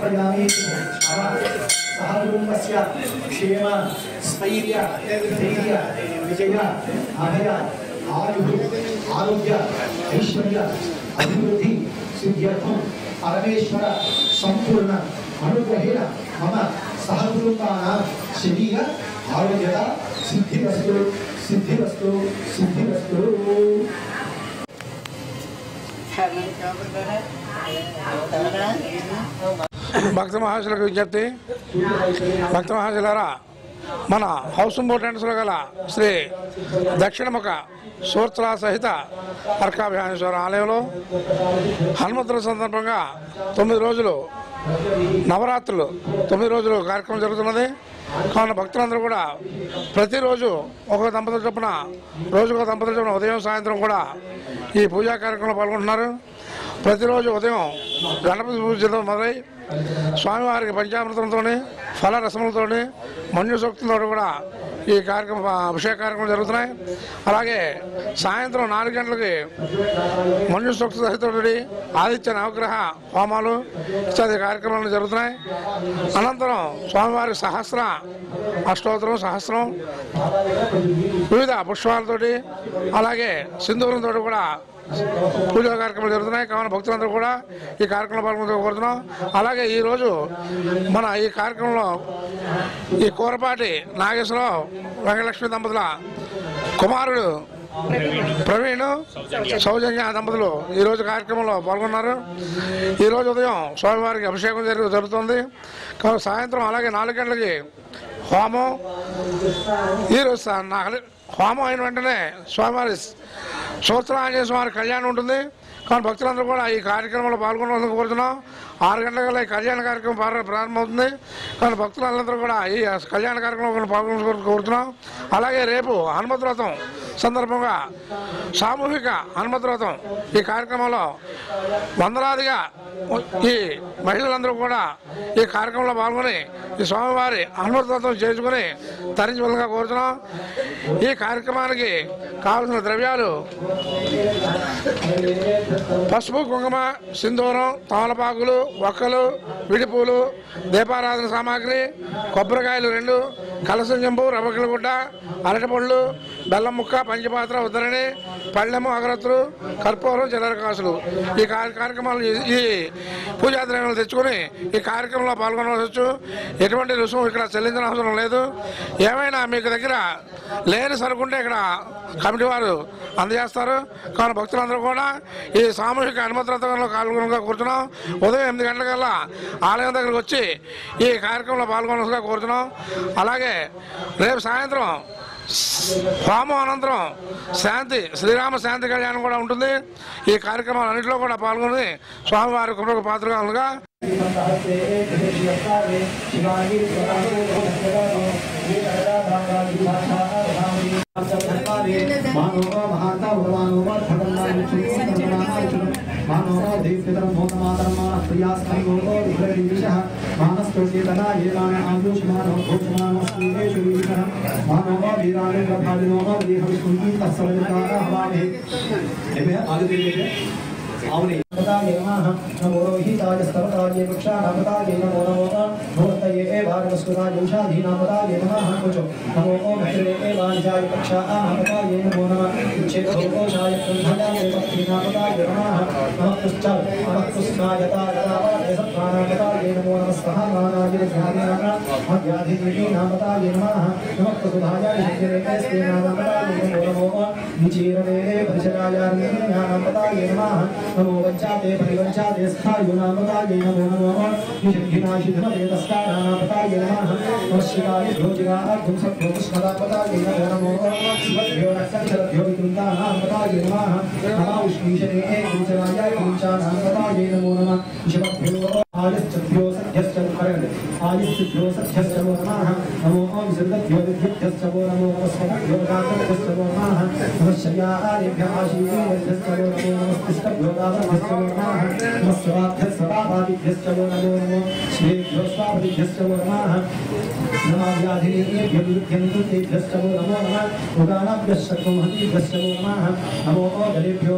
समर्पयामि सहकुटुम्बस्य क्षेम स्थैर्य धैर्य विजय अभय आयुः आरोग्य ऐश्वर्य अभिवृद्धि सिद्ध्यर्थं परमेश्वर संपूर्ण अनुग्रहेण मम सहकुटुम्बानां शरीर आरोग्यता सिद्धिरस्तु सिद्धिरस्तु सिद्धिरस्तु। భక్త మహాశులకు విజ్ఞప్తి. భక్త మహాశులారా, మన హౌస్ ఇంపార్టెన్స్లో గల శ్రీ దక్షిణముఖ సూర్త్ర సహిత అర్కాభిహానేశ్వర ఆలయంలో హనుమంతుల సందర్భంగా 9 రోజులు నవరాత్రులు 9 రోజులు కార్యక్రమం జరుగుతున్నది. కావున భక్తులందరూ కూడా ప్రతిరోజు ఒక దంపతుల చొప్పున రోజుకు దంపతుల చొప్పున ఉదయం సాయంత్రం కూడా ఈ పూజా కార్యక్రమంలో పాల్గొంటున్నారు. ప్రతిరోజు ఉదయం గణపతి పూజతో మొదలై స్వామివారికి పంచామృతంతో ఫల రసములతో మన్యు సూక్తులతో కూడా ఈ కార్యక్రమం అభిషేక కార్యక్రమం జరుగుతున్నాయి. అలాగే సాయంత్రం 4 గంటలకి మన్యు సూక్త సహితుడి ఆదిత్య నవగ్రహ హోమాలు ఇత్యాది కార్యక్రమాలు జరుగుతున్నాయి. అనంతరం స్వామివారి సహస్ర అష్టోత్తరం సహస్రం వివిధ పుష్పాలతోటి అలాగే సింధూరంతో కూడా పూజా కార్యక్రమాలు జరుగుతున్నాయి. కావున భక్తులందరూ కూడా ఈ కార్యక్రమంలో పాల్గొని కోరుతున్నాం. అలాగే ఈరోజు మన ఈ కార్యక్రమంలో ఈ కూరపాటి నాగేశ్వరరావు వెంకటలక్ష్మి దంపతుల కుమారుడు ప్రవీణ్ సౌజన్య దంపతులు ఈరోజు కార్యక్రమంలో పాల్గొన్నారు. ఈరోజు ఉదయం స్వామివారికి అభిషేకం జరుగుతుంది. కాబట్టి సాయంత్రం అలాగే 4 గంటలకి హోమం. ఈరోజు హోమం అయిన వెంటనే స్వామివారి సూత్ర ఆంజనేయ స్వామి కళ్యాణం ఉంటుంది. కానీ భక్తులందరూ కూడా ఈ కార్యక్రమంలో పాల్గొనాలని కోరుతున్నాం. 6 గంటల ఈ కళ్యాణ కార్యక్రమం ప్రారంభమవుతుంది. కానీ భక్తులందరూ కూడా ఈ కళ్యాణ కార్యక్రమంలో పాల్గొనాలని కోరుతున్నాం. అలాగే రేపు హనుమత్ వ్రతం సందర్భంగా సామూహిక హనుమత్ వ్రతం ఈ కార్యక్రమంలో వందలాదిగా ఈ మహిళలందరూ కూడా ఈ కార్యక్రమంలో పాల్గొని ఈ స్వామివారి హనుమత్ వ్రతం చేసుకుని తరించవలగా కోరుతున్నాం. ఈ కార్యక్రమానికి కావలసిన ద్రవ్యాలు పసుపు కుంకుమ సింధూరం తమలపాకులు ఒక్కలు విడిపూలు దీపారాధన సామాగ్రి కొబ్బరికాయలు 2 కలసం చెంబు రవ్వకిల గుడ్డ అరటిపళ్ళు బెల్లం ముక్క పంచపాత్ర ఉద్దరణి పళ్ళెము అగరత్తులు కర్పూరం చిల్లర కాసులు ఈ కార్యక్రమాలు ఈ పూజా ద్రవ్యాలు తెచ్చుకొని ఈ కార్యక్రమంలో పాల్గొనవచ్చు. ఎటువంటి రుసుము ఇక్కడ చెల్లించిన అవసరం లేదు. ఏమైనా మీకు దగ్గర లేని సరుకుంటే ఇక్కడ కమిటీ వారు అందజేస్తారు. కావున భక్తులందరూ కూడా ఈ సామూహిక హనుమత్ వ్రతంలో పాల్గొనగా కోరుతున్నాం. ఉదయం 8 గంటలకల్లా ఆలయం దగ్గరకు వచ్చి ఈ కార్యక్రమంలో పాల్గొనగా కోరుతున్నాం. అలాగే రేపు సాయంత్రం హోమం అనంతరం శాంతి శ్రీరామ శాంతి కళ్యాణం కూడా ఉంటుంది. ఈ కార్యక్రమాలన్నింటిలో కూడా పాల్గొని స్వామివారి కృపకు పాత్రగా नमो रोहिताय स्तवताय वृक्षानामताय नमो नमः मूर्तये एवार्वस्कुराय उषाधीनामताय नमः नमो ओम श्री एवांजाय पक्षानामताय नमो नमः चेतोषाय कुंभयाय पक्षीनामताय नमः नमस्तुश्चल नमस्तुस्नायताय सत्तानामताय नमो नमः सहमानाय ध्यानाय मध्याधिनामताय नमः नमस्तुधायाय श्रीरेस्तेनामताय नमो नमः निचीरवे भजनाय नामताय नमः नमो वंचाते परिवंचाते स्थायुनामताय नमो नमः निषद्घिनाशिधनवेदस्तानामताय नमः नमस्शिवाय भोजिगार्घुं सत्त्वपुष्पदामताय नमो नमः शिवभ्यो नक्षत्रभ्यो विकृतानामताय नमः नमोष्मीशने गुंजनाय गुंचानामताय नमो नमः शिवभ्यो आयश्चभ्यो सत्यश्च नमः नमो ओम सिद्धभ्यो विद्युभ्यश्च नमो नमस्वभ्यो दातभ्यश्च नमः नमश्चर्यारेभ्यः आशीर्वादेभ्यश्च नमो नमस्तिष्ठभ्यो दातभ्यश्च नमः नमस्वाभ्यश्च स्वाभाविभ्यश्च वो नमो नमो श्रेभ्यो स्वाभाविभ्यश्च वो नमः नमः व्याधिनेभ्यो विद्यन्तेभ्यश्च वो नमो नमः उदानाभ्यश्च कुमहतीभ्यश्च वो नमः नमो गणेभ्यो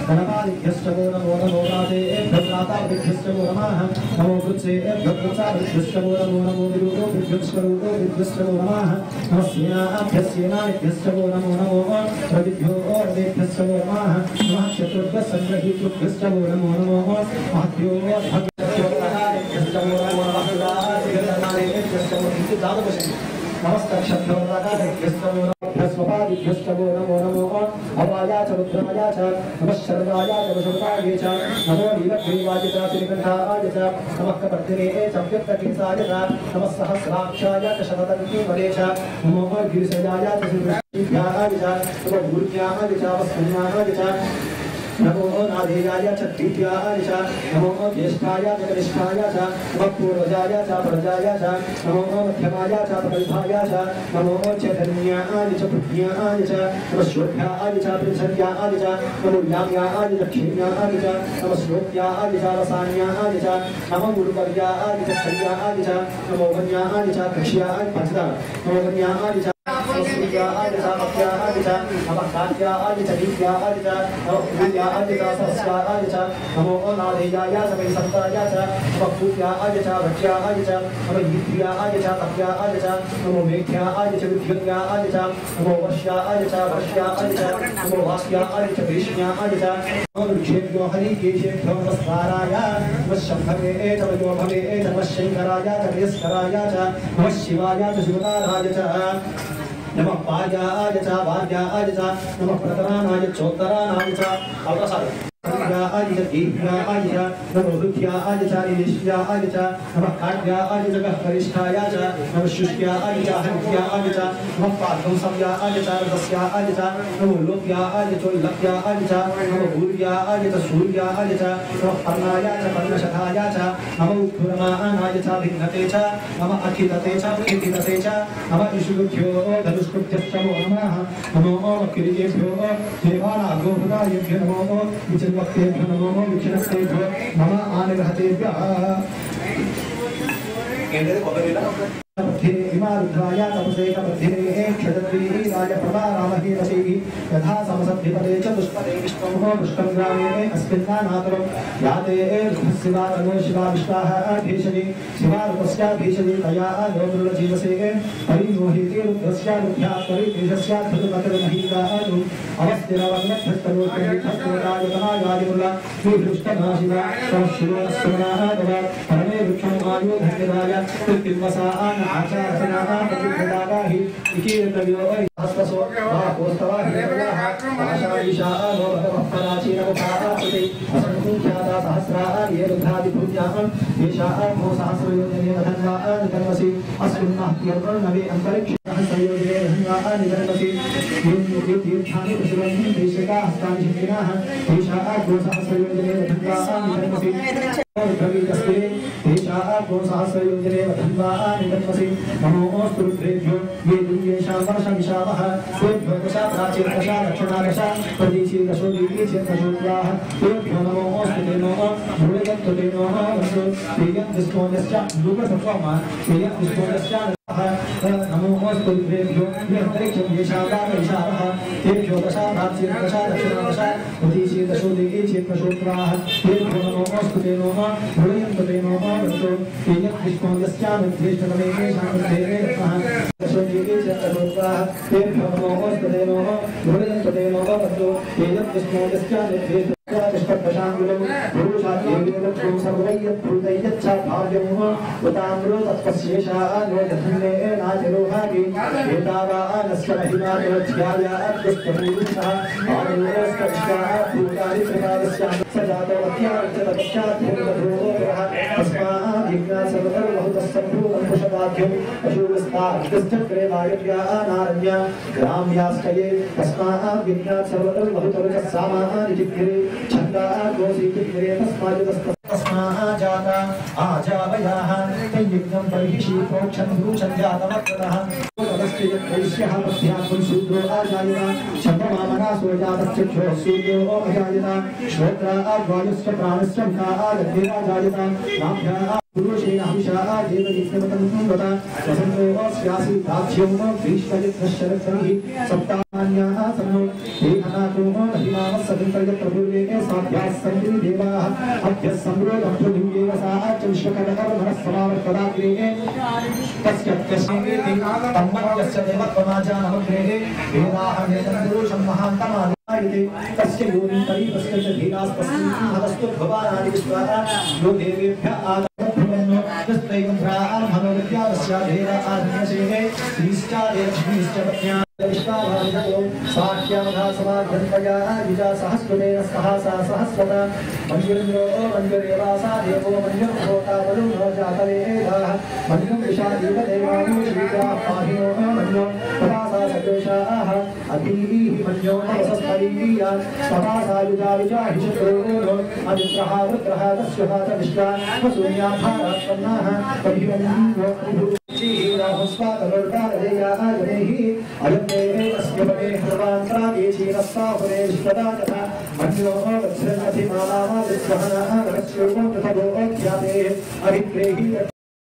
गणपादिभ्यश्च वो नमो नमो रातेभ्यो रातादिभ्यश्च वो नमः नमो वृत्सेभ्यो वृत्सादिभ्यश्च वो नमो नमो विरूपोभ्यश्च विरूपोभ्यश्च वो नमः नमः सेनाभ्यश्च वो नमो नमो रविभ्यो रवेभ्यश्च वो नमः नमः चतुर्भ्यश्च संग्रहीतृभ्यश्च वो नमो नमो महद्भ्यो भगभ्यश्च वो नमो नमः नमस्तक्षभ्यो रागाभ्यश्च वो नमो स्वपादिभ्यश्च वो नमो नमो अवाया च रुद्राया च नमः शर्वाया च वशुर्वाये च नमो नीलग्रीवाय च श्रीकण्ठाय च नमः कपर्दिने च व्यक्तकेशाय च नमः सहस्राक्षाय च शतदन्तीमले च नमो गिरिशयाय च श्रीकृष्णाय च नमो गुरुज्ञाय च वस्पुण्याय च नमो नादेयाय च द्वितीयाय च नमो ज्येष्ठाय च कनिष्ठाय च नमः पूर्वजाय च प्रजाय च नमो मध्यमाय च प्रगल्भाय च नमो चैतन्याय च पुण्याय च नमः शोभ्याय च प्रिंसर्याय च नमो याम्याय च क्षीण्याय च नमः श्लोक्याय च रसान्याय च नमो गुरुवर्याय च खर्याय च नमो वन्याय च कक्ष्याय पंचदा नमो वन्याय च सूर्याय च मध्याय च नमः कात्याय च दीप्याय च नमः पूर्याय च सहस्राय च नमो नादेयाय च वैसन्ताय च नमः पूर्याय च भक्ष्याय च नमः ईत्र्याय च तप्याय च नमो मेघ्याय च विद्युत्याय च नमो वर्ष्याय च वर्ष्याय च नमो वास्याय च भीष्ण्याय च नमो वृक्षेभ्यो हरिकेशेभ्यो नमस्काराय नमः शम्भवे च वयोभवे च नमः शङ्कराय च महेश्वराय च नमः शिवाय च शिवताराय च नमः पार्याय च वार्याय च नमः प्रतराणाय चोत्तराणाय च अवसाय आय च दीप्याय च नमो रुद्ध्याय च निष्ठ्याय च नमः काट्याय च करिष्ठाय च नमः शुष्क्याय च हरित्याय च नमः पार्थंसव्याय च रसस्याय च नमो लोक्याय च लक्याय च नमो भूर्याय च सूर्याय च नमः पर्णाय च पर्णशताय च नमो उत्थुरमानाय च भिन्नते च नमः अखिलते च प्रथितते च नमः ईशुभ्यो धनुष्कृत्यश्च नमः नमो किरीयेभ्यो देवानागोभदायेभ्यो नमो वक्तेभ्यो नमो विक्षणस्तेभ्यो नमः आनिर्हतेभ्यः इमारुद्राय तपसे तपद्धिने क्षत्रवीराय प्रभारामहे वशेहि यथा समसद्धिपदे च पुष्पदे विष्णोः पुष्पं ग्रामे अस्मिन्नानातरं याते शिवा तनो शिवा विश्वाः भीषणे शिवारुपस्य भीषणे तया लोमृलजीवसे परिमोहिते रुद्रस्य रुद्ध्या परितेजस्य धृतमतर्महीतानु अवस्थिरवग्नभट्टलोकनिधत्तरायतनायादिमुला विदृष्टनाशिवा संशिवनस्वनाः दवा परमे वृक्षं आयो धन्यदाय कृत्रिमसान् आचारसनाः प्रतिप्रदागाहि इकीर्तव्यो हस्तसो वाकोस्तवा हिरण्यः आशाईशाः नो भगवः पराचीनमुखाः असंख्याता सहस्राः ये रुद्रादिभूत्याः येषाः मो सहस्रयोजने धन्वाः निकर्मसि अस्मिन्नः तीर्थर्णवे अन्तरिक्षः संयोजने धन्वाः निकर्मसि तीर्थानि प्रसुरन्ति देशिका हस्तानि शिखिनाः येषाः गो सहस्रयोजने धन्वाः निकर्मसि प्रवीतस्ते देशाः गो सहस्रयोजने धन्वाः निकर्मसि नमोऽस्तु रुद्रेभ्यो ये दुर्गेषां वर्षमिषावः तेभ्यो दशा प्राचीर्दशा दक्षिणादशा प्रदीशीर्दशो दीर्घीशीर्दशोऽग्राः तेभ्यो नमोऽस्तु ते नमः भूयन्तु ते नमः वसु तेयं विष्णोदश्च लोकसत्त्वमा तेयं विष्णोदश्च नमोऽस्तु रुद्रेभ्यो ये अन्तरिक्षं येषावः तेभ्यो दशा प्राचीर्दशा दक्षिणादशा प्रदीशीर्दशो दीर्घीशीर्दशोऽग्राः तेभ्यो नमोऽस्तु ते नमः भूयन्तु ते नमः वसु तेयं विष्णोदश्च निर्दिष्टतमे येषां देवे नमः तेभ्यो नमोऽस्तु ते नमः भूयन्तु ते नमः वसु तेयं विष्णोदश्च निर्दिष्टतमे पुष्पप्रशाङ्कुलं पुरुषाद्येवेदक्षं सर्वैयत्भूतैयच्छा भाव्यमुः उताम्रो तत्त्वशेषाः नो यथन्ने नाचिरोहागि एतावानस्य महिमानिरध्यायाद्यस्तपूरुषः आनन्दोऽस्तविश्वाः भूतानि त्रिपादस्यां स जातोऽध्यार्चतपश्चाद्भूतभूतोः तस्मात् जिज्ञासवतर्वहुतस्सम्भूतं पुषपाद्यं पशुविस्ताद्यश्चक्रे वायव्याः नारण्या ग्राम्याश्चये तस्मात् जिज्ञासवतर्वहुतरुचः सामानि जिग्रे छन्दाः गोसी जिग्रे तस्मात् जाता आजावयाः तय्यज्ञं परिहिषि प्रोक्षन् भूषन् जातमकृतः तदस्ते वैश्यः पथ्यात्मं शूद्रो आजायत चन्द्रमामनासो जातश्चक्षुः सूर्यो अजायत श्रोत्राद्वायुश्च प्राणश्च मुखा आगद्भिराजायत नाभ्याः पुरुषेण हविषा देवयज्ञमतं वद वसन्तो स्यासि प्राच्यो ग्रीष्मयज्ञशरद्भिः सप्तान्याः सन्नो हे अनातो महिमावस्सवितर्यत्र पूर्वे साभ्याः सन्ति देवाः अभ्यः सम्रोधभ्युलिङ्गेव सा च विश्वकर्मणः तस्य तन्मयस्य देवत्वमाजानमग्रे वेदाः वेदपुरुषं महान्तमादिते तस्य योनिं परिपश्य च धीरास्तस्मिन् हस्तु भवानादि विश्वाः यो देवेभ्यः आगतभ्रुवन्नो यस्त्रैवन्ध्राः मनोविद्यावस्य देव आधन्यसेने श्रीश्चादेवश्रीश्च पत्न्या विश्वाभावितो साख्यामधा समाध्यन्तया विजा सहस्रमेन सहसा सहस्रता मन्युरिन्द्रो मन्युरेवासा देवो मन्युर्भोता वरुणो जातवेदाः मन्युं विशादीवदेवानो श्रीजा पाहिनो मन्यो तदासा सदोषाः अधीः मन्यो नवसस्तरीया तदासा युजा विजाहिषुतो अदित्रः वृत्रः तस्यः च विश्वा वसून्याभारात्मन्नाः तभिवन्यो